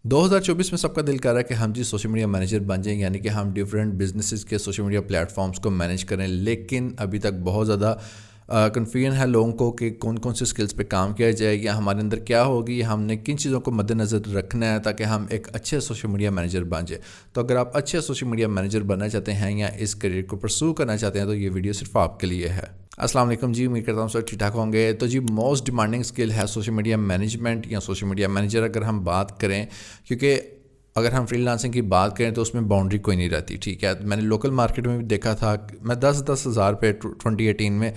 2024 میں سب کا دل کر رہا ہے کہ ہم سوشل میڈیا مینیجر بن جائیں، یعنی کہ ہم ڈیفرنٹ بزنسز کے سوشل میڈیا پلیٹ فارمز کو مینیج کریں، لیکن ابھی تک بہت زیادہ کنفیوژن ہے لوگوں کو کہ کون کون سے سکلز پہ کام کیا جائے یا ہمارے اندر کیا ہوگی، ہم نے کن چیزوں کو مد نظر رکھنا ہے تاکہ ہم ایک اچھے سوشل میڈیا مینیجر بن جائیں۔ تو اگر آپ اچھے سوشل میڈیا مینیجر بننا چاہتے ہیں یا اس کریئر کو پرسو کرنا چاہتے ہیں تو یہ ویڈیو صرف آپ کے لیے ہے۔ السلام علیکم جی، امید کرتا ہوں سب ٹھیک ٹھاک ہوں گے۔ تو جی موسٹ ڈیمانڈنگ اسکل ہے سوشل میڈیا مینجمنٹ یا سوشل میڈیا مینیجر اگر ہم بات کریں، کیونکہ اگر ہم فری لانسنگ کی بات کریں تو اس میں باؤنڈری کوئی نہیں رہتی، ٹھیک ہے۔ میں نے لوکل مارکیٹ میں بھی دیکھا تھا میں 10,000 پہ 2018 میں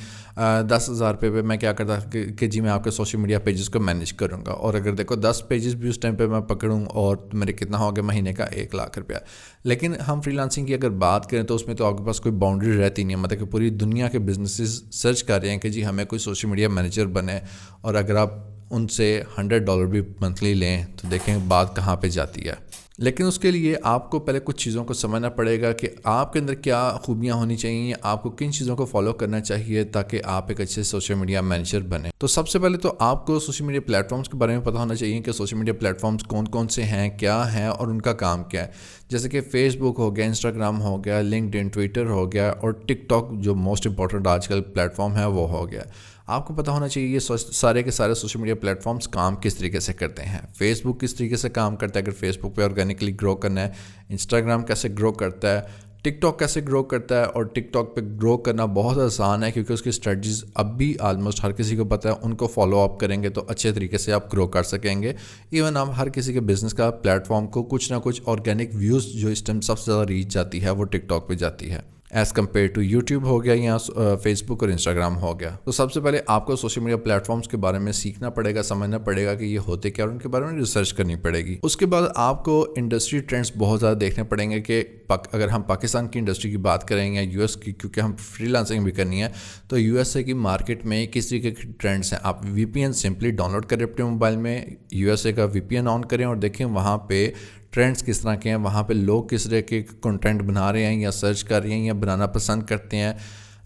10,000 پہ میں کیا کرتا کہ جی میں آپ کے سوشل میڈیا پیجز کو مینیج کروں گا، اور اگر دیکھو 10 پیجز بھی اس ٹائم پہ میں پکڑوں اور میرے کتنا ہوگا مہینے کا 1,00,000 روپیہ۔ لیکن ہم فری لانسنگ کی اگر بات کریں تو اس میں تو آپ کے پاس کوئی باؤنڈری رہتی نہیں ہے، مطلب کہ پوری دنیا کے بزنسز سرچ کر رہے ہیں کہ جی ہمیں کوئی سوشل میڈیا مینیجر بنے، اور اگر آپ ان سے $100 بھی منتھلی لیں تو دیکھیں بات کہاں پہ جاتی ہے۔ لیکن اس کے لیے آپ کو پہلے کچھ چیزوں کو سمجھنا پڑے گا کہ آپ کے اندر کیا خوبیاں ہونی چاہیے، آپ کو کن چیزوں کو فالو کرنا چاہیے تاکہ آپ ایک اچھے سوشل میڈیا مینیجر بنیں۔ تو سب سے پہلے تو آپ کو سوشل میڈیا پلیٹ فارمز کے بارے میں پتہ ہونا چاہیے کہ سوشل میڈیا پلیٹ فارمز کون کون سے ہیں، کیا ہیں اور ان کا کام کیا ہے۔ جیسے کہ فیس بک ہو گیا، انسٹاگرام ہو گیا، لنکڈ ان، ٹویٹر ہو گیا، اور ٹک ٹاک جو موسٹ امپورٹنٹ آج کل پلیٹ فارم ہے وہ ہو گیا۔ آپ کو پتہ ہونا چاہیے یہ سارے کے سارے سوشل میڈیا پلیٹ فارمز کام کس طریقے سے کرتے ہیں۔ فیس بک کس طریقے سے کام کرتا ہے اگر فیس بک پہ آرگینکلی گرو کرنا ہے، انسٹاگرام کیسے گرو کرتا ہے، ٹک ٹاک کیسے گرو کرتا ہے، اور ٹک ٹاک پہ گرو کرنا بہت آسان ہے کیونکہ اس کی اسٹریٹجیز اب بھی آلموسٹ ہر کسی کو پتہ ہے، ان کو فالو اپ کریں گے تو اچھے طریقے سے آپ گرو کر سکیں گے۔ ایون آپ ہر کسی کے بزنس کا پلیٹ فارم کو کچھ نہ کچھ آرگینک ویوز جو اس ٹائم سب سے زیادہ ریچ جاتی ہے وہ ٹک ٹاک پہ جاتی ہے ایز کمپیئر ٹو یوٹیوب ہو گیا یا فیس بک اور انسٹاگرام ہو گیا۔ تو سب سے پہلے آپ کو سوشل میڈیا پلیٹ فارمز کے بارے میں سیکھنا پڑے گا، سمجھنا پڑے گا کہ یہ ہوتے کیا اور ان کے بارے میں ریسرچ کرنی پڑے گی۔ اس کے بعد آپ کو انڈسٹری ٹرینڈز بہت زیادہ دیکھنے پڑیں گے کہ اگر ہم پاکستان کی انڈسٹری کی بات کریں یا یو ایس کی، کیونکہ ہم فری لانسنگ بھی کرنی ہے، تو یو ایس اے کی مارکیٹ میں کس طریقے کے ٹرینڈز ہیں۔ آپ وی پی این سمپلی ڈاؤن لوڈ کریں اپنے موبائل میں، یو ایس اے کا وی پی این آن کریں اور دیکھیں وہاں پہ ٹرینڈز کس طرح کے ہیں، وہاں پہ لوگ کس طرح کے کنٹینٹ بنا رہے ہیں یا سرچ کر رہے ہیں یا بنانا پسند کرتے ہیں۔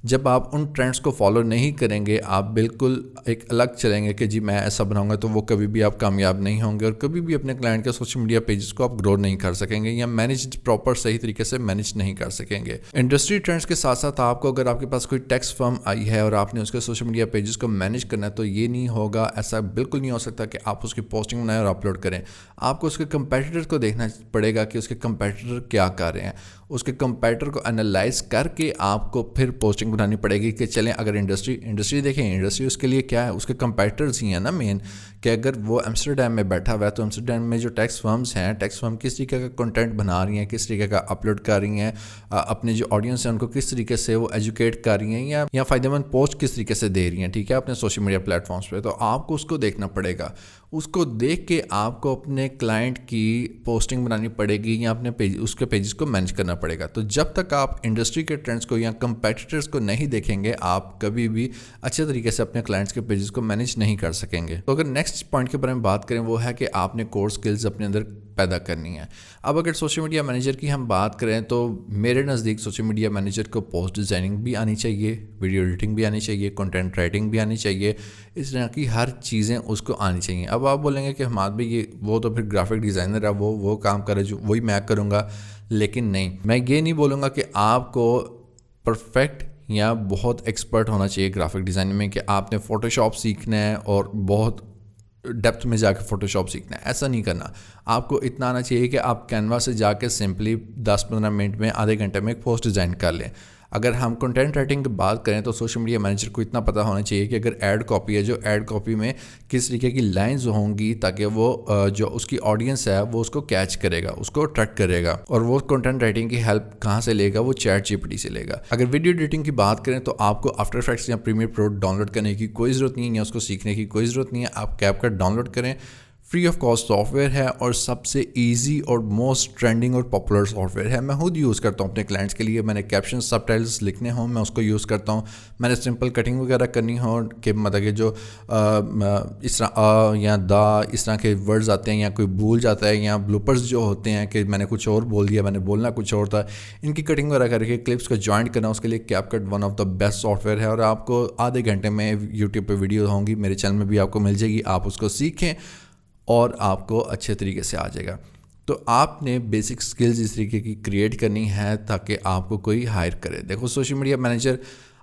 جب آپ ان ٹرینڈز کو فالو نہیں کریں گے، آپ بالکل ایک الگ چلیں گے کہ جی میں ایسا بناؤں گا، تو وہ کبھی بھی آپ کامیاب نہیں ہوں گے اور کبھی بھی اپنے کلائنٹ کے سوشل میڈیا پیجز کو آپ گرو نہیں کر سکیں گے یا مینیج پراپر صحیح طریقے سے مینیج نہیں کر سکیں گے۔ انڈسٹری ٹرینڈز کے ساتھ ساتھ آپ کو اگر آپ کے پاس کوئی ٹیکس فرم آئی ہے اور آپ نے اس کے سوشل میڈیا پیجز کو مینیج کرنا ہے تو یہ نہیں ہوگا، ایسا بالکل نہیں ہو سکتا کہ آپ اس کی پوسٹنگ بنائیں اور اپلوڈ کریں۔ آپ کو اس کے کمپیٹیٹر کو دیکھنا پڑے گا کہ اس کے کمپیٹیٹر کیا کر رہے ہیں، اس کے کمپیٹیٹر کو انالائز کر کے آپ کو پھر پوسٹنگ بنانی پڑے گی کہ چلیں اگر انڈسٹری دیکھیں، انڈسٹری اس کے لیے کیا ہے، اس کے کمپیٹیٹرز ہی ہیں نا مین، کہ اگر وہ ایمسٹرڈیم میں بیٹھا ہوا ہے تو ایمسٹرڈیم میں جو ٹیکس فرمز ہیں، ٹیکس فرم کس طریقے کا کنٹینٹ بنا رہی ہیں، کس طریقے کا اپلوڈ کر رہی ہیں، اپنے جو آڈینس ہیں ان کو کس طریقے سے وہ ایجوکیٹ کر رہی ہیں یا فائدہ مند پوسٹ کس طریقے سے دے رہی ہیں، ٹھیک ہے، اپنے سوشل میڈیا پلیٹ فارمز پہ۔ تو آپ کو اس کو دیکھنا پڑے گا، اس کو دیکھ کے آپ کو اپنے کلائنٹ کی پوسٹنگ بنانی پڑے گی یا اپنے اس کے پیجز کو مینیج کرنا پڑے گا۔ تو جب تک آپ انڈسٹری کے ٹرینڈز کو یا کمپیٹیٹرز کو نہیں دیکھیں گے، آپ کبھی بھی اچھے طریقے سے اپنے کلائنٹس کے پیجز کو مینیج نہیں کر سکیں گے۔ تو اگر نیکسٹ پوائنٹ کے بارے میں بات کریں وہ ہے کہ آپ نے کور سکلز اپنے اندر پیدا کرنی ہے۔ اب اگر سوشل میڈیا مینیجر کی ہم بات کریں تو میرے نزدیک سوشل میڈیا مینیجر کو پوسٹ ڈیزائننگ بھی آنی چاہیے، ویڈیو ایڈیٹنگ بھی آنی چاہیے، کنٹینٹ رائٹنگ بھی آنی چاہیے، اس طرح کی ہر چیزیں اس کو آنی چاہیے۔ اب آپ بولیں گے کہ ہماد بھائی یہ وہ تو پھر گرافک ڈیزائنر ہے، وہ کام کرے جو وہی میں کروں گا، لیکن نہیں، میں یہ نہیں بولوں گا کہ آپ کو پرفیکٹ یا بہت ایکسپرٹ ہونا چاہیے گرافک ڈیزائننگ میں کہ آپ نے فوٹو شاپ سیکھنا ہے اور بہت ڈیپتھ میں جا کے فوٹو شاپ سیکھنا ہے، ایسا نہیں کرنا۔ آپ کو اتنا آنا چاہیے کہ آپ کینوا سے جا کے سمپلی 10-15 منٹ میں، آدھے گھنٹے میں ایک پوسٹ ڈیزائن کر لیں۔ اگر ہم کنٹینٹ رائٹنگ کی بات کریں تو سوشل میڈیا مینیجر کو اتنا پتہ ہونا چاہیے کہ اگر ایڈ کاپی ہے، جو ایڈ کاپی میں کس طریقے کی لائنز ہوں گی تاکہ وہ جو اس کی آڈینس ہے وہ اس کو کیچ کرے گا، اس کو اٹریکٹ کرے گا، اور وہ کنٹینٹ رائٹنگ کی ہیلپ کہاں سے لے گا، وہ چیٹ جی پی ٹی سے لے گا۔ اگر ویڈیو ایڈیٹنگ کی بات کریں تو آپ کو آفٹر افیکٹس یا پریمیئر پرو ڈاؤن لوڈ کرنے کی کوئی ضرورت نہیں ہے یا اس کو سیکھنے کی کوئی ضرورت نہیں ہے، آپ کیپ کٹ ڈاؤن لوڈ کریں، free of cost soft where ہے اور سب سے ایزی اور موسٹ ٹرینڈنگ اور پاپولر سافٹ ویئر ہے۔ میں خود یوز کرتا ہوں اپنے کلائنٹس کے لیے، میں نے کیپشن سب ٹائٹلز لکھنے ہوں میں اس کو یوز کرتا ہوں، میں نے سمپل کٹنگ وغیرہ کرنی ہو کہ مطلب کہ جو اس طرح یا دا اس طرح کے ورڈز آتے ہیں یا کوئی بھول جاتا ہے یا بلوپرز جو ہوتے ہیں کہ میں نے کچھ اور بول دیا، میں نے بولنا کچھ اور تھا، ان کی کٹنگ وغیرہ کر کے کلپس کو جوائنٹ کرنا، اس کے لیے CapCut one of the best software ہے اور آپ کو آدھے گھنٹے میں یوٹیوب پہ ویڈیو ہوں گی، میرے چینل میں بھی آپ کو مل جائے گی، آپ اس کو سیکھیں اور آپ کو اچھے طریقے سے آ جائے گا. تو آپ نے بیسک سکلز اس طریقے کی کریٹ کرنی ہے تاکہ آپ کو کوئی ہائر کرے. دیکھو سوشل میڈیا مینیجر،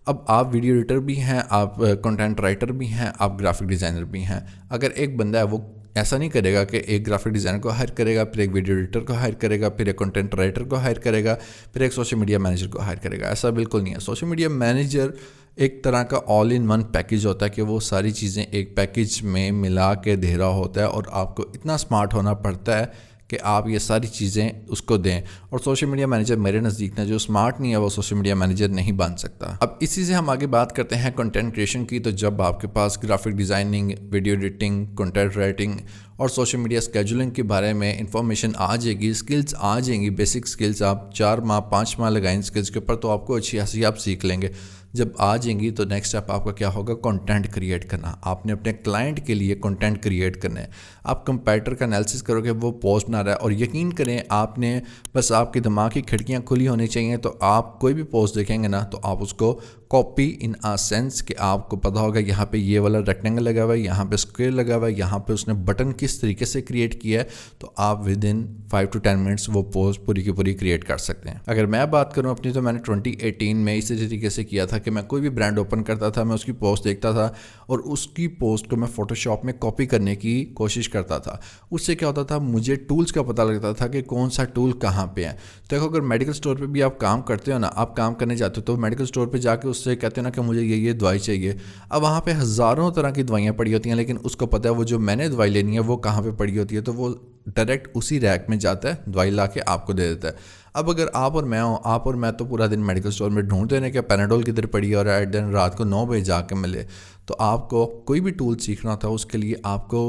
اب آپ ویڈیو ایڈیٹر بھی ہیں، آپ کنٹینٹ رائٹر بھی ہیں، آپ گرافک ڈیزائنر بھی ہیں. اگر ایک بندہ ہے وہ ایسا نہیں کرے گا کہ ایک گرافک ڈیزائنر کو ہائر کرے گا، پھر ایک ویڈیو ایڈیٹر کو ہائر کرے گا، پھر ایک کنٹینٹ رائٹر کو ہائر کرے گا، پھر ایک سوشل میڈیا مینیجر کو ہائر کرے گا. ایسا بالکل نہیں ہے. سوشل میڈیا مینیجر ایک طرح کا آل ان ون پیکیج ہوتا ہے کہ وہ ساری چیزیں ایک پیکیج میں ملا کے دے رہا ہوتا ہے، اور آپ کو اتنا اسمارٹ ہونا پڑتا ہے کہ آپ یہ ساری چیزیں اس کو دیں. اور سوشل میڈیا مینیجر میرے نزدیک جو اسمارٹ نہیں ہے وہ سوشل میڈیا مینیجر نہیں بن سکتا. اب اسی سے ہم آگے بات کرتے ہیں کنٹینٹ کریشن کی. تو جب آپ کے پاس graphic designing, video editing, content writing اور سوشل میڈیا اسکیجولنگ کے بارے میں انفارمیشن آ جائے گی، اسکلز آ جائیں گی، بیسک اسکلز آپ 4 ماہ 5 ماہ لگائیں اسکلز کے اوپر، تو آپ کو اچھی خاصی آپ سیکھ لیں گے. جب آ جائیں گی تو نیکسٹ اسٹیپ آپ کا کیا ہوگا؟ کنٹینٹ کریٹ کرنا. آپ نے اپنے کلائنٹ کے لیے کنٹینٹ کریٹ کرنا ہے. آپ کمپیٹر کا انالیسس کرو کہ وہ پوسٹ بنا رہا ہے، اور یقین کریں آپ نے بس آپ کی دماغ کی کھڑکیاں کھلی ہونی چاہیے. تو آپ کوئی بھی پوسٹ دیکھیں گے نا تو آپ اس کو کاپی ان آ سینس کہ آپ کو پتہ ہوگا یہاں پہ یہ والا ریکٹینگل لگا ہوا ہے، یہاں پہ اسکوئر لگا ہوا ہے، یہاں پہ اس نے بٹن کس طریقے سے کریٹ کیا ہے. تو آپ ود ان 5 to 10 منٹس وہ پوسٹ پوری کی پوری کریٹ کر سکتے ہیں. اگر میں بات کروں اپنی، تو میں نے 2018 میں اسی طریقے سے کیا تھا کہ میں کوئی بھی برانڈ اوپن کرتا تھا، میں اس کی پوسٹ دیکھتا تھا اور اس کی پوسٹ کو میں فوٹو شاپ میں کاپی کرنے کی کوشش کرتا تھا. اس سے کیا ہوتا تھا؟ مجھے ٹولز کا پتہ لگتا تھا کہ کون سا ٹول کہاں پہ ہے. تو دیکھو اگر میڈیکل اسٹور پہ بھی آپ کام کرتے ہو نا، آپ کام کرنے جاتے ہو تو میڈیکل اسٹور پہ جا کے اس سے کہتے ہو نا کہ مجھے یہ دوائی چاہیے. اب وہاں پہ ہزاروں طرح کی دوائیاں پڑی ہوتی ہیں، لیکن اس کو پتہ ہے وہ جو میں نے دوائی لینی ہے وہ کہاں پہ پڑی ہوتی ہے. تو وہ ڈائریکٹ اسی ریک میں جاتا ہے، دوائی لا کے آپ کو دے دیتا ہے. اب اگر آپ اور میں ہوں، آپ اور میں تو پورا دن میڈیکل اسٹور میں ڈھونڈتے ہیں کہ پیناڈول کدھر پڑی ہے اور ایٹ دن رات کو 9 بجے جا کے ملے. تو آپ کو کوئی بھی ٹول سیکھنا تھا، اس کے لیے آپ کو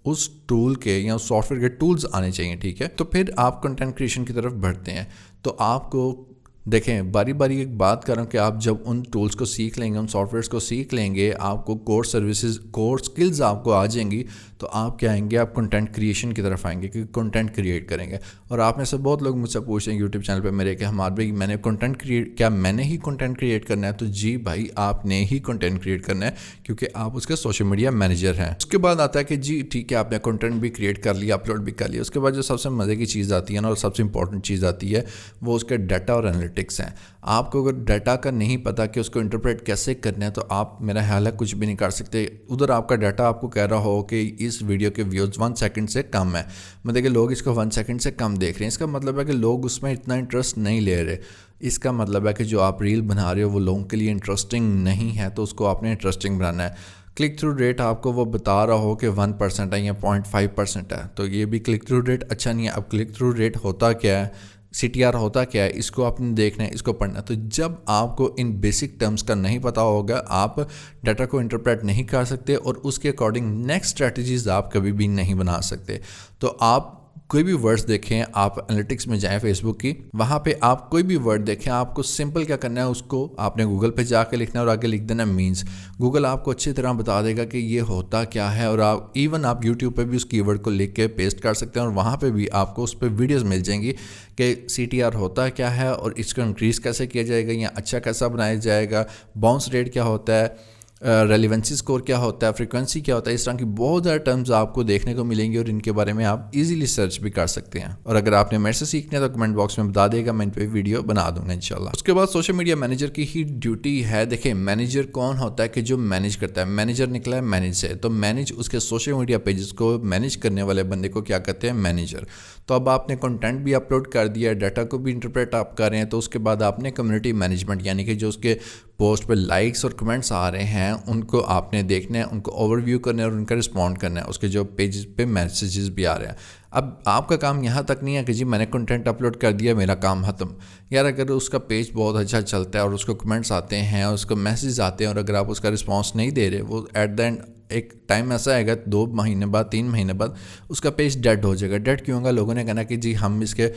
اس ٹول کے یا اس سافٹ ویئر کے ٹولز آنے چاہیے. ٹھیک ہے، تو پھر آپ کنٹینٹ کریشن کی طرف بڑھتے ہیں. تو آپ کو دیکھیں باری باری ایک بات کروں کہ آپ جب ان ٹولز کو سیکھ لیں گے، ان سافٹ ویئرس کو سیکھ لیں گے، آپ کو کور سروسز، کور سکلز آپ کو آ جائیں گی، تو آپ کیا آئیں گے؟ آپ کنٹینٹ کریشن کی طرف آئیں گے کہ کنٹینٹ کریٹ کریں گے. اور آپ میں سے بہت لوگ مجھ سے پوچھتے ہیں یوٹیوب چینل پہ میرے کہ ہمارے بھائی میں نے کنٹینٹ کریٹ، کیا میں نے ہی کنٹینٹ کریٹ کرنا ہے؟ تو جی بھائی، آپ نے ہی کنٹینٹ کریٹ کرنا ہے، کیونکہ آپ اس کے سوشل میڈیا مینیجر ہیں. اس کے بعد آتا ہے کہ جی ٹھیک ہے، آپ نے کنٹینٹ بھی کریٹ کر لیا، اپلوڈ بھی کر لیا. اس کے بعد جو سب سے مزے کی چیز آتی ہے نا، اور سب سے امپورٹنٹ چیز آتی ہے، وہ اس کے ڈیٹا اور انالیٹکس ہیں. آپ کو اگر ڈیٹا کا نہیں پتہ کہ اس کو انٹرپریٹ کیسے کرنا ہے، تو آپ میرا خیال ہے کچھ بھی نہیں کر سکتے. ادھر آپ کا ڈیٹا آپ کو کہہ رہا ہو کہ اس ویڈیو کے ویوز 1 سیکنڈ سے کم ہے، مطلب کہ لوگ اس کو 1 سیکنڈ سے کم دیکھ رہے ہیں. اس کا مطلب ہے کہ لوگ اس میں اتنا انٹرسٹ نہیں لے رہے. اس کا مطلب ہے کہ جو آپ ریل بنا رہے ہو وہ لوگوں کے لیے انٹرسٹنگ نہیں ہے، تو اس کو آپ نے انٹرسٹنگ بنانا ہے. کلک تھرو ریٹ آپ کو وہ بتا رہا ہو کہ 1% ہے یا 0.5% ہے، تو یہ بھی کلک تھرو ریٹ اچھا نہیں ہے. اب کلک تھرو ریٹ ہوتا کیا ہے، CTR ہوتا کیا ہے، اس کو آپ نے دیکھنا ہے، اس کو پڑھنا ہے. تو جب آپ کو ان بیسک ٹرمز کا نہیں پتہ ہوگا، آپ ڈیٹا کو انٹرپریٹ نہیں کر سکتے، اور اس کے اکارڈنگ نیکسٹ اسٹریٹجیز آپ کبھی بھی نہیں بنا سکتے. تو آپ کوئی بھی ورڈز دیکھیں، آپ انالیٹکس میں جائیں فیس بک کی، وہاں پہ آپ کوئی بھی ورڈ دیکھیں، آپ کو سمپل کیا کرنا ہے، اس کو آپ نے گوگل پہ جا کے لکھنا ہے اور آگے لکھ دینا مینز. گوگل آپ کو اچھی طرح بتا دے گا کہ یہ ہوتا کیا ہے. اور آپ ایون آپ یوٹیوب پہ بھی اس کی ورڈ کو لکھ کے پیسٹ کر سکتے ہیں، اور وہاں پہ بھی آپ کو اس پہ ویڈیوز مل جائیں گی کہ CTR ہوتا کیا ہے، اور اس کو انکریز کیسے کیا جائے گا، یا اچھا کیسا بنایا جائے گا، باؤنس ریٹ کیا ہوتا ہے، ریلیونسی اسکور کیا ہوتا ہے، فریکوینسی کیا ہوتا ہے. اس طرح کی بہت زیادہ ٹرمز آپ کو دیکھنے کو ملیں گے، اور ان کے بارے میں آپ ایزیلی سرچ بھی کر سکتے ہیں. اور اگر آپ نے میرے سے سیکھنا ہے تو کمنٹ باکس میں بتا دے گا، میں ان پہ ویڈیو بنا دوں گا انشاءاللہ. اس کے بعد سوشل میڈیا مینیجر کی ہی ڈیوٹی ہے. دیکھیں مینیجر کون ہوتا ہے؟ کہ جو مینیج کرتا ہے. مینیجر نکلا ہے مینیج سے، تو مینیج اس کے سوشل میڈیا پیجز کو مینیج کرنے والے بندے کو کیا کہتے ہیں؟ مینیجر. تو اب آپ نے کنٹینٹ بھی اپلوڈ کر دیا، ڈیٹا کو بھی انٹرپریٹ آپ کر رہے ہیں، تو اس کے بعد آپ نے کمیونٹی مینجمنٹ، یعنی کہ جو اس کے پوسٹ پہ لائکس اور کمنٹس آ رہے ہیں ان کو آپ نے دیکھنا ہے، ان کو اوور ویو کرنا ہے اور ان کا رسپونڈ کرنا ہے. اس کے جو پیجز پہ میسیجز بھی آ رہے ہیں. اب آپ کا کام یہاں تک نہیں ہے کہ جی میں نے کنٹینٹ اپلوڈ کر دیا، میرا کام ختم. یار اگر اس کا پیج بہت اچھا چلتا ہے اور اس کو کمنٹس آتے ہیں اور اس کو میسیج آتے ہیں، اور اگر آپ اس کا رسپانس نہیں دے رہے، وہ ایٹ دا اینڈ ایک ٹائم ایسا آئے گا 2 مہینے بعد 3 مہینے بعد اس کا پیج ڈیڈ ہو جائے گا. ڈیڈ کیوں ہوگا؟ لوگوں نے کہنا کہ جی ہم اس کے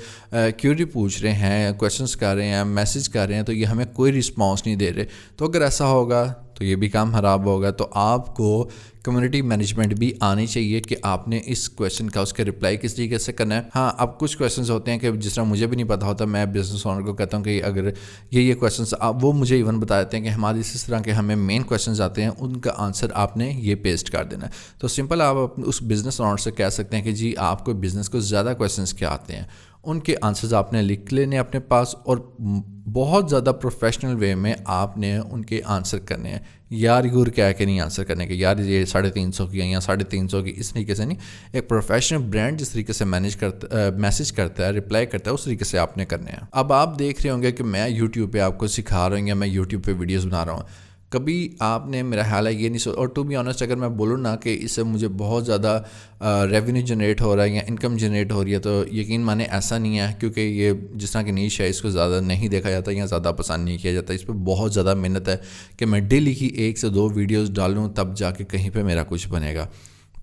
کیوری پوچھ رہے ہیں، کویشچنس کر رہے ہیں، میسیج کر رہے ہیں، تو یہ ہمیں کوئی رسپانس نہیں دے رہے. تو اگر ایسا ہوگا تو یہ بھی کام خراب ہوگا. تو آپ کو کمیونٹی مینجمنٹ بھی آنی چاہیے کہ آپ نے اس کویشچن کا اس کے رپلائی کس طریقے سے کرنا ہے. ہاں اب کچھ کویشچنز ہوتے ہیں کہ جس طرح مجھے بھی نہیں پتا ہوتا, میں بزنس اونر کو کہتا ہوں کہ اگر یہ کویشچنز وہ مجھے ایون بتا دیتے ہیں کہ ہماری اس طرح کے ہمیں مین کویشچنز آتے ہیں, ان کا آنسر آپ نے یہ پیسٹ کر دینا ہے. تو سمپل آپ اس بزنس اونر سے کہہ سکتے ہیں کہ جی آپ کو بزنس کو زیادہ کویشچنز کیا آتے ہیں, ان کے آنسرز آپ نے لکھ لینے اپنے پاس, اور بہت زیادہ پروفیشنل وے میں آپ نے ان کے آنسر کرنے ہیں. یار یور کیا کہ نہیں آنسر کرنے کے, یار یہ 350 کی یا 350 کی, اس طریقے سے نہیں. ایک پروفیشنل برانڈ جس طریقے سے میسج کرتا ہے, رپلائی کرتا ہے, اس طریقے سے آپ نے کرنے ہیں. اب آپ دیکھ رہے ہوں گے کہ میں یوٹیوب پہ آپ کو سکھا رہا ہوں یا میں یوٹیوب پہ ویڈیوز بنا رہا ہوں. کبھی آپ نے میرا خیال ہے یہ نہیں اور ٹو بی آنیسٹ اگر میں بولوں نا کہ اس سے مجھے بہت زیادہ ریونیو جنریٹ ہو رہا ہے یا انکم جنریٹ ہو رہی ہے, تو یقین مانے ایسا نہیں ہے, کیونکہ یہ جس طرح کی نیش ہے اس کو زیادہ نہیں دیکھا جاتا یا زیادہ پسند نہیں کیا جاتا. اس پہ بہت زیادہ محنت ہے کہ میں ڈیلی کی 1 سے 2 ویڈیوز ڈالوں تب جا کے کہیں پہ میرا کچھ بنے گا.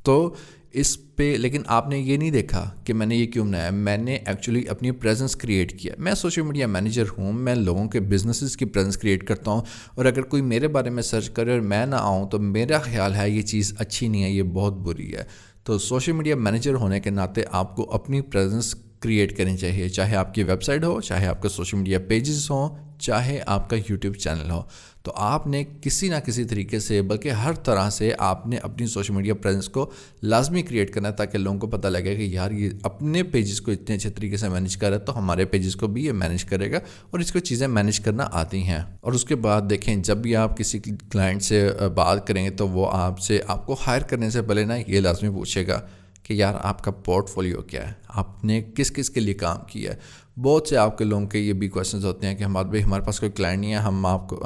تو اس پہ لیکن آپ نے یہ نہیں دیکھا کہ میں نے یہ کیوں بنایا. میں نے ایکچولی اپنی پریزنس کریٹ کیا. میں سوشل میڈیا مینیجر ہوں, میں لوگوں کے بزنسز کی پریزنس کریٹ کرتا ہوں, اور اگر کوئی میرے بارے میں سرچ کرے اور میں نہ آؤں تو میرا خیال ہے یہ چیز اچھی نہیں ہے, یہ بہت بری ہے. تو سوشل میڈیا مینیجر ہونے کے ناطے آپ کو اپنی پریزنس کریٹ کرنی چاہیے, چاہے آپ کی ویب سائٹ ہو, چاہے آپ کے سوشل میڈیا پیجز ہوں, چاہے آپ کا یوٹیوب چینل ہو. تو آپ نے کسی نہ کسی طریقے سے, بلکہ ہر طرح سے آپ نے اپنی سوشل میڈیا پریزنس کو لازمی کریٹ کرنا ہے, تاکہ لوگوں کو پتہ لگے کہ یار یہ اپنے پیجز کو اتنے اچھے طریقے سے مینیج کر رہا ہے تو ہمارے پیجز کو بھی یہ مینیج کرے گا, اور اس کو چیزیں مینیج کرنا آتی ہیں. اور اس کے بعد دیکھیں, جب بھی آپ کسی کلائنٹ سے بات کریں گے تو وہ آپ کو ہائر کرنے سے پہلے نا یہ لازمی پوچھے گا کہ یار آپ کا پورٹ فولیو کیا ہے, آپ نے کس کس کے لیے کام کیا ہے. بہت سے آپ کے لوگوں کے یہ بھی کویشچنز ہوتے ہیں کہ ہمارے پاس کوئی کلائنٹ نہیں ہے,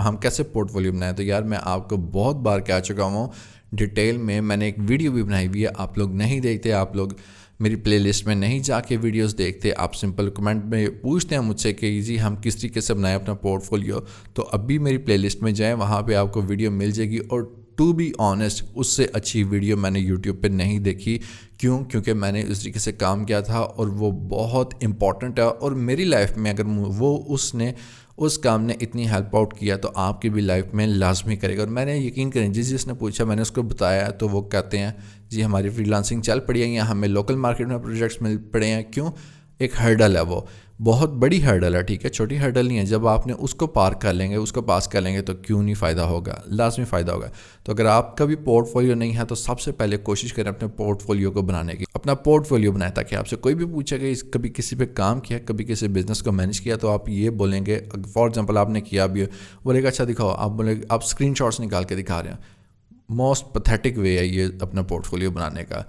ہم کیسے پورٹ فولیو بنائیں. تو یار میں آپ کو بہت بار کہہ چکا ہوں ڈیٹیل میں نے ایک ویڈیو بھی بنائی ہوئی ہے, آپ لوگ نہیں دیکھتے, آپ لوگ میری پلے لسٹ میں نہیں جا کے ویڈیوز دیکھتے, آپ سمپل کمنٹ میں پوچھتے ہیں مجھ سے کہ جی ہم کس طریقے سے بنائیں اپنا پورٹ فولیو. تو ابھی میری پلے لسٹ میں جائیں, وہاں پہ آپ کو ویڈیو مل جائے گی. اور ٹو بی آنیسٹ اس سے اچھی ویڈیو میں نے یوٹیوب پہ نہیں دیکھی. کیونکہ میں نے اس طریقے سے کام کیا تھا, اور وہ بہت امپورٹنٹ ہے, اور میری لائف میں اگر اس کام نے اتنی ہیلپ آؤٹ کیا تو آپ کی بھی لائف میں لازمی کرے گا. اور میں نے یقین کریں جس نے پوچھا میں نے اس کو بتایا, تو وہ کہتے ہیں جی ہماری فری لانسنگ چل پڑی ہے یا ہمیں لوکل مارکیٹ میں پروجیکٹس مل پڑے ہیں. کیوں؟ ایک ہرڈل ہے, وہ بہت بڑی ہرڈل ہے, ٹھیک ہے, چھوٹی ہرڈل نہیں ہے. جب آپ نے اس کو پار کر لیں گے, اس کو پاس کر لیں گے تو کیوں نہیں فائدہ ہوگا, لازمی فائدہ ہوگا. تو اگر آپ کا بھی پورٹ فولیو نہیں ہے تو سب سے پہلے کوشش کریں اپنے پورٹ فولیو کو بنانے کی, اپنا پورٹ فولیو بنائیں, تاکہ آپ سے کوئی بھی پوچھے کہ کبھی کسی پہ کام کیا, کبھی کسی بزنس کو مینیج کیا, تو آپ یہ بولیں گے, فار ایگزامپل آپ نے کیا بھی بولے گا اچھا دکھاؤ, آپ بولیں گے آپ اسکرین شاٹس نکال کے دکھا رہے ہیں. موسٹ پیتھیٹک وے ہے یہ اپنا پورٹ فولیو بنانے کا.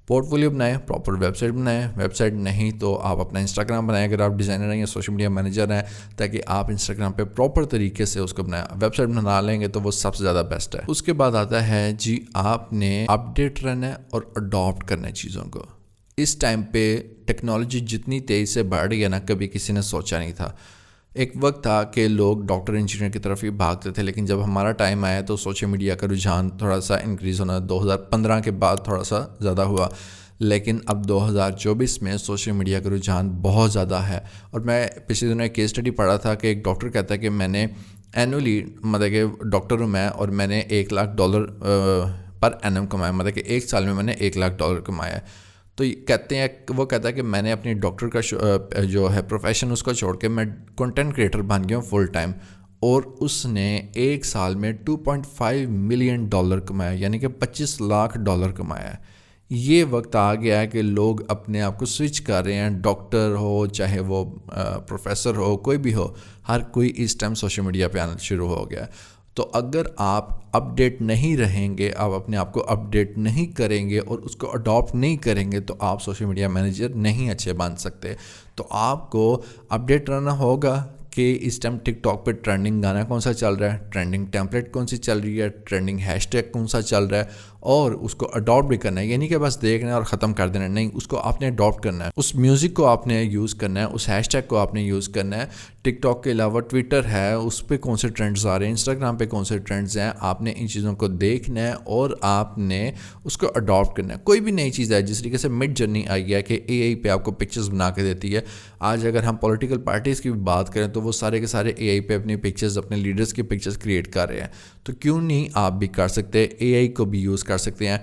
پورٹ فولیو بنائیں, پراپر ویب سائٹ بنائیں, ویب سائٹ نہیں تو آپ اپنا انسٹاگرام بنائیں اگر آپ ڈیزائنر ہیں یا سوشل میڈیا مینیجر ہیں, تاکہ آپ انسٹاگرام پہ پراپر طریقے سے اس کو بنائیں. ویب سائٹ بنا لیں گے تو وہ سب سے زیادہ بیسٹ ہے. اس کے بعد آتا ہے جی آپ نے اپڈیٹ رہنا ہے اور اڈاپٹ کرنا ہے چیزوں کو. اس ٹائم پہ ٹیکنالوجی جتنی تیزی سے بڑھ رہی ہے نا, کبھی کسی نے سوچا نہیں تھا. ایک وقت تھا کہ لوگ ڈاکٹر انجینئر کی طرف ہی بھاگتے تھے, لیکن جب ہمارا ٹائم آیا تو سوشل میڈیا کا رجحان تھوڑا سا انکریز ہونا 2015 کے بعد تھوڑا سا زیادہ ہوا, لیکن اب 2024 میں سوشل میڈیا کا رجحان بہت زیادہ ہے. اور میں پچھلے دنوں ایک کیس اسٹڈی پڑھا تھا کہ ایک ڈاکٹر کہتا ہے کہ میں نے اینولی, مطلب کہ ڈاکٹر ہوں میں, اور میں نے $1,00,000 پر اینم کمایا, مطلب کہ ایک سال میں نے $1,00,000 کمایا. تو وہ کہتا ہے کہ میں نے اپنی ڈاکٹر کا جو ہے پروفیشن اس کو چھوڑ کے میں کنٹینٹ کریٹر بن گیا ہوں فل ٹائم, اور اس نے ایک سال میں $2.5 ملین کمایا, یعنی کہ $25 لاکھ کمایا ہے. یہ وقت آ گیا ہے کہ لوگ اپنے آپ کو سوئچ کر رہے ہیں, ڈاکٹر ہو چاہے وہ پروفیسر ہو, کوئی بھی ہو, ہر کوئی اس ٹائم سوشل میڈیا پہ آنا شروع ہو گیا ہے. تو اگر آپ اپڈیٹ نہیں رہیں گے, آپ اپنے آپ کو اپڈیٹ نہیں کریں گے اور اس کو اڈاپٹ نہیں کریں گے, تو آپ سوشل میڈیا مینیجر نہیں اچھے بن سکتے. تو آپ کو اپڈیٹ رہنا ہوگا کہ اس ٹائم ٹک ٹاک پہ ٹرینڈنگ گانا کون سا چل رہا ہے, ٹرینڈنگ ٹیمپلیٹ کون سی چل رہی ہے, ٹرینڈنگ ہیش ٹیگ کون سا چل رہا ہے, اور اس کو اڈاپٹ بھی کرنا ہے. یعنی کہ بس دیکھنا ہے اور ختم کر دینا نہیں, اس کو آپ نے اڈاپٹ کرنا ہے, اس میوزک کو آپ نے یوز کرنا ہے, اس ہیش ٹیگ کو آپ نے یوز کرنا ہے. ٹک ٹاک کے علاوہ ٹویٹر ہے, اس پہ کون سے ٹرینڈز آ رہے ہیں, انسٹاگرام پہ کون سے ٹرینڈز ہیں, آپ نے ان چیزوں کو دیکھنا ہے اور آپ نے اس کو اڈاپٹ کرنا ہے. کوئی بھی نئی چیز ہے, جس طریقے سے مڈ جرنی آئی ہے کہ اے آئی پہ آپ کو پکچرز بنا کے دیتی ہے. آج اگر ہم پولیٹیکل پارٹیز کی بھی بات کریں تو وہ سارے کے سارے اے آئی پہ اپنی پکچرز, اپنے لیڈرز کی پکچرز کریٹ کر رہے ہیں. تو کیوں نہیں آپ بھی کر سکتے, اے آئی کو بھی یوز کر سکتے ہیں.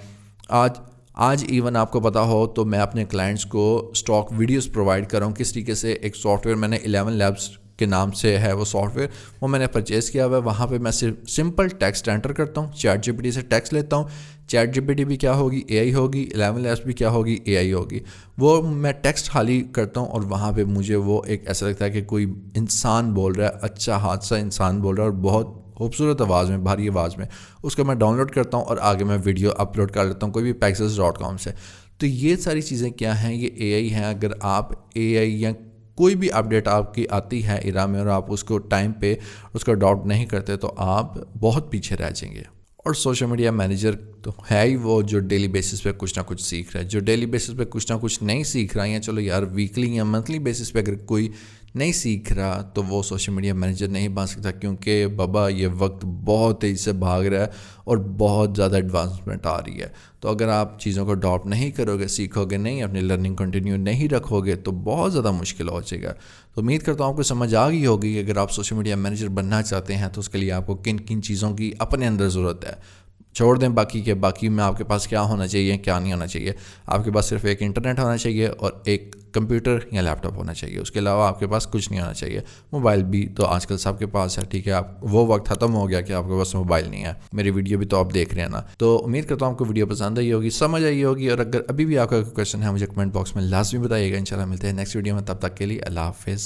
آج ایون آپ کو پتا ہو تو میں اپنے کلائنٹس کو اسٹاک ویڈیوز پرووائڈ کر رہا ہوں. کس طریقے سے ایک سافٹ ویئر میں نے 11 لیبس کے نام سے ہے وہ سافٹ ویئر, وہ میں نے پرچیز کیا ہوا ہے. وہاں پہ میں صرف سمپل ٹیکسٹ انٹر کرتا ہوں, چیٹ جی پی ٹی سے ٹیکسٹ لیتا ہوں. چیٹ جی پی ٹی بھی کیا ہوگی, اے آئی ہوگی. 11 لیبس بھی کیا ہوگی, اے آئی ہوگی. وہ میں ٹیکسٹ خالی کرتا ہوں اور وہاں پہ مجھے وہ ایک ایسا لگتا ہے کہ کوئی انسان بول رہا ہے, اچھا حادثہ انسان بول رہا ہے اور بہت خوبصورت آواز میں, بھاری آواز میں. اس کو میں ڈاؤن لوڈ کرتا ہوں اور آگے میں ویڈیو اپلوڈ کر لیتا ہوں کوئی بھی pexels.com سے. تو یہ ساری چیزیں کیا ہیں, یہ اے آئی ہیں. اگر آپ اے آئی یا کوئی بھی اپڈیٹ آپ کی آتی ہے ایرا میں اور آپ اس کو ٹائم پہ اس کو اڈاپٹ نہیں کرتے تو آپ بہت پیچھے رہ جائیں گے. اور سوشل میڈیا مینیجر تو ہے ہی وہ جو ڈیلی بیسس پہ کچھ نہ کچھ سیکھ رہا ہے. جو ڈیلی بیسس پہ کچھ نہ کچھ نہیں سیکھ رہا ہے, یا چلو یار ویکلی یا منتھلی بیسس پہ اگر کوئی نہیں سیکھ رہا تو وہ سوشل میڈیا مینیجر نہیں بن سکتا. کیونکہ بابا یہ وقت بہت تیزی سے بھاگ رہا ہے اور بہت زیادہ ایڈوانسمنٹ آ رہی ہے. تو اگر آپ چیزوں کو اڈاپٹ نہیں کرو گے, سیکھو گے نہیں, اپنی لرننگ کنٹینیو نہیں رکھو گے تو بہت زیادہ مشکل ہو جائے گا. تو امید کرتا ہوں آپ کو سمجھ آ گئی ہوگی کہ اگر آپ سوشل میڈیا مینیجر بننا چاہتے ہیں تو اس کے لیے آپ کو کن کن چیزوں کی اپنے اندر ضرورت ہے. چھوڑ دیں باقی میں آپ کے پاس کیا ہونا چاہیے, کیا نہیں ہونا چاہیے. آپ کے پاس صرف ایک انٹرنیٹ ہونا چاہیے اور ایک کمپیوٹر یا لیپ ٹاپ ہونا چاہیے. اس کے علاوہ آپ کے پاس کچھ نہیں ہونا چاہیے. موبائل بھی تو آج کل سب کے پاس ہے, ٹھیک ہے. آپ وہ وقت ختم ہو گیا کہ آپ کے پاس موبائل نہیں ہے. میری ویڈیو بھی تو آپ دیکھ رہے ہیں نا. تو امید کرتا ہوں آپ کو ویڈیو پسند آئی ہوگی, سمجھ آئی ہوگی. اور اگر ابھی بھی آپ کا کوئی کویشچن ہے مجھے کمنٹ باکس میں لازمی بتائیے گا. انشاءاللہ ملتے ہیں نیکسٹ ویڈیو میں, تب تک کے لیے اللہ حافظ.